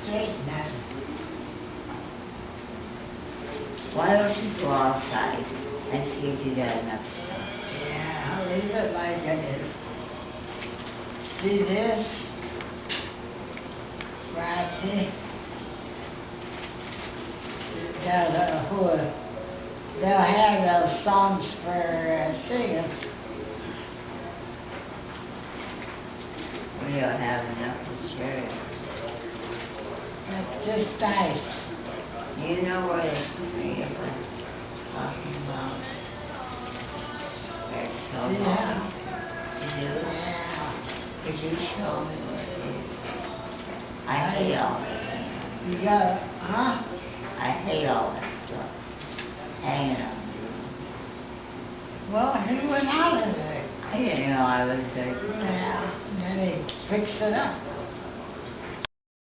straighten it. Why don't you go outside and see if you got enough sun? Yeah, I'll leave it like it is. See this? Right here. They'll have those songs for singers. We don't have enough to share. That's just nice. You know what it's talking about? It's so long. You do? Yeah. Could you show me what it is? I hate all that. You got it, huh? I hate all that stuff. Hanging on. Well, he went out of there. I didn't know I was there. Yeah, and then he fixed it up.